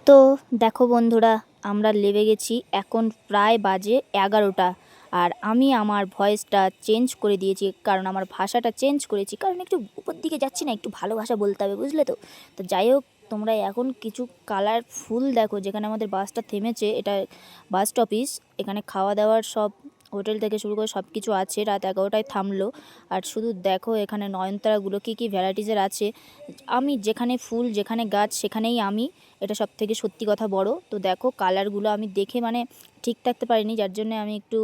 তো দেখো বন্ধুরা, আমরা লেবে গেছি। এখন প্রায় বাজে 11টা। আর আমি আমার ভয়েসটা চেঞ্জ করে দিয়েছি, কারণ আমার ভাষাটা চেঞ্জ করেছি, কারণ একটু উপর দিকে যাচ্ছি না, একটু ভালো ভাষা বলতে হবে, বুঝলে তো। তো যাই হোক, তোমরা এখন কিছু কালার ফুল দেখো, যেখানে আমাদের বাসটা থেমেছে। এটা বাস স্টপিস। এখানে খাওয়া দাওয়ার সব হোটেল থেকে শুরু করে সব কিছু আছে। রাত 11টায় থামলো। আর শুধু দেখো এখানে নয়নতারাগুলো কী কী ভ্যারাইটিসের আছে। আমি যেখানে ফুল, যেখানে গাছ, সেখানেই আমি। এটা সব থেকে সত্যি কথা বড়। তো দেখো কালারগুলো আমি দেখে মানে ঠিক থাকতে পারিনি, যার জন্য আমি একটু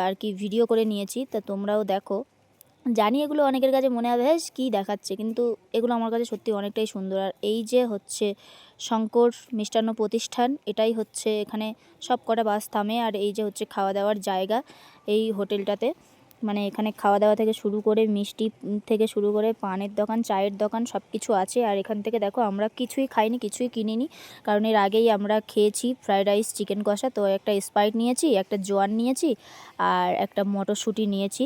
আর কি ভিডিও করে নিয়েছি। তা তোমরাও দেখো। জানি এগুলো অনেকের কাছে মনে হবে হ্যাঁ কী দেখাচ্ছে, কিন্তু এগুলো আমার কাছে সত্যি অনেকটাই সুন্দর। আর এই যে হচ্ছে শঙ্কর মিষ্টান্ন প্রতিষ্ঠান, এটাই হচ্ছে এখানে সব কটা বাস থামে। আর এই যে হচ্ছে খাওয়া দাওয়ার জায়গা এই হোটেলটাতে। মানে এখানে খাওয়া দাওয়া থেকে শুরু করে মিষ্টি থেকে শুরু করে পানের দোকান, চায়ের দোকান, সব কিছু আছে। আর এখান থেকে দেখো আমরা কিছুই খাইনি, কিছুই কিনিনি, কারণ এর আগেই আমরা খেয়েছি ফ্রাইড রাইস, চিকেন কষা। তো একটা স্প্রাইট নিয়েছি, একটা জোয়ান নিয়েছি, আর একটা মটরশুঁটি নিয়েছি।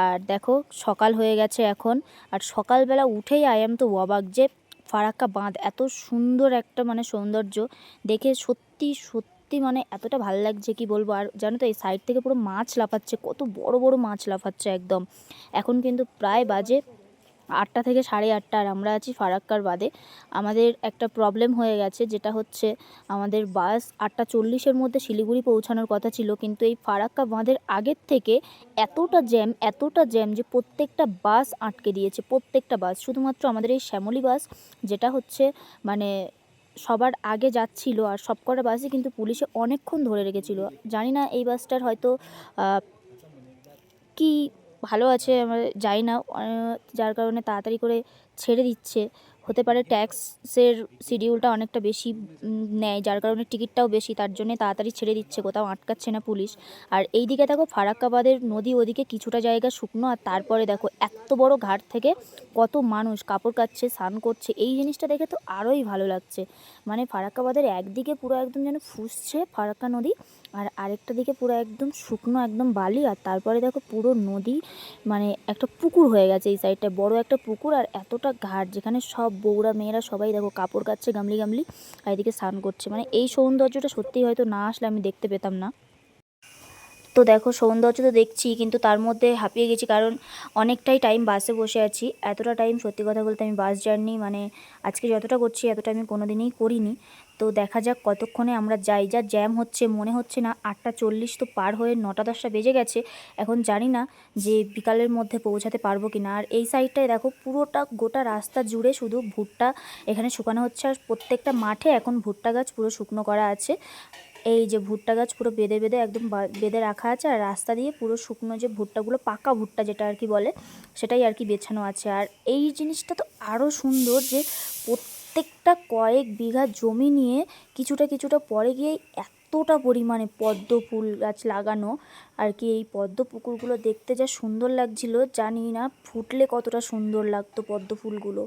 আর দেখো সকাল হয়ে গেছে এখন। আর সকালবেলা উঠেই আই এম তো অবাক যে ফারাক্কা বাঁধ এত সুন্দর একটা মানে সৌন্দর্য দেখে সত্যি সত্যি মানে এতটা ভালো লাগছে কি বলবো। আর জানো তো এই সাইড থেকে পুরো মাছ লাফাচ্ছে, কত বড় বড় মাছ লাফাচ্ছে একদম। এখন কিন্তু প্রায় বাজে 8টা থেকে 8:30। আর আমরা আছি ফারাক্কার বাঁধে। আমাদের একটা প্রবলেম হয়ে গেছে, যেটা হচ্ছে আমাদের বাস 8:40-এর মধ্যে শিলিগুড়ি পৌঁছানোর কথা ছিল, কিন্তু এই ফারাক্কা বাঁধের আগের থেকে এতটা জ্যাম যে প্রত্যেকটা বাস আটকে দিয়েছে, প্রত্যেকটা বাস। শুধুমাত্র আমাদের এই শ্যামলী বাস, যেটা হচ্ছে মানে সবার আগে যাচ্ছিল, আর সবকটা বাসই কিন্তু পুলিশে অনেকক্ষণ ধরে রেখেছিল। জানি না এই বাসটার হয়তো কি ভালো আছে, আমরা জানি না, যার কারণে তাড়াতাড়ি করে ছেড়ে দিচ্ছে। হতে পারে ট্যাক্সের শিডিউলটা অনেকটা বেশি নেয়, যার কারণে টিকিটটাও বেশি, তার জন্যে তাড়াতাড়ি ছেড়ে দিচ্ছে, কোথাও আটকাচ্ছে না পুলিশ। আর এই দিকে দেখো ফারাক্কাবাদের নদী, ওদিকে কিছুটা জায়গা শুকনো, আর তারপরে দেখো এত বড় ঘাট থেকে কত মানুষ কাপড় কাচ্ছে, স্নান করছে। এই জিনিসটা দেখে তো আরোই ভালো লাগছে। মানে ফারাক্কাবাদের একদিকে পুরো একদম যেন ফুসছে ফারাক্কা নদী, আর আরেকটা দিকে পুরো একদম শুকনো, একদম বালি। আর তারপরে দেখো পুরো নদী, মানে একটা পুকুর হয়ে গেছে এই সাইডটায়, বড় একটা পুকুর। আর এতটা ঘাট, যেখানে সব বউরা মেয়েরা সবাই দেখো কাপড় কাচ্ছে গামলি গামলি, আর এদিকে স্নান করছে। মানে এই সৌন্দর্যটা সত্যিই হয়তো না আসলে আমি দেখতে পেতাম না। তো দেখো সৌন্দর্য তো দেখছি, কিন্তু তার মধ্যে হাঁপিয়ে গেছি, কারণ অনেকটাই টাইম বাসে বসে আছি। এতটা টাইম সত্যি কথা বলতে আমি বাস জার্নি মানে আজকে যতটা করছি এতটা আমি কোনো দিনই করিনি। তো দেখা যাক কতক্ষণে আমরা যাই। যা জ্যাম হচ্ছে, মনে হচ্ছে না 8:40 তো পার হয়ে 9টা 10টা বেজে গেছে। এখন জানি না যে বিকালের মধ্যে পৌঁছাতে পারবো কি না। আর এই সাইডটায় দেখো পুরোটা গোটা রাস্তা জুড়ে শুধু ভুট্টা এখানে শুকানো হচ্ছে। আর প্রত্যেকটা মাঠে এখন ভুট্টা গাছ পুরো শুকনো করা আছে। এই যে ভুট্টা গাছ পুরো বেঁধে বেঁধে একদম বেঁধে রাখা আছে, আর রাস্তা দিয়ে পুরো শুকনো যে ভুট্টাগুলো, পাকা ভুট্টা যেটা আর কি বলে, সেটাই আর কি বেছানো আছে। আর এই জিনিসটা তো আরও সুন্দর যে প্রত্যেকটা কয়েক বিঘা জমি নিয়ে কিছুটা কিছুটা পরে গিয়ে এতটা পরিমাণে পদ্ম ফুল গাছ লাগানো আর কি। এই পদ্ম পুকুরগুলো দেখতে যা সুন্দর লাগছিল, জানি না ফুটলে কতটা সুন্দর লাগতো পদ্ম ফুলগুলো।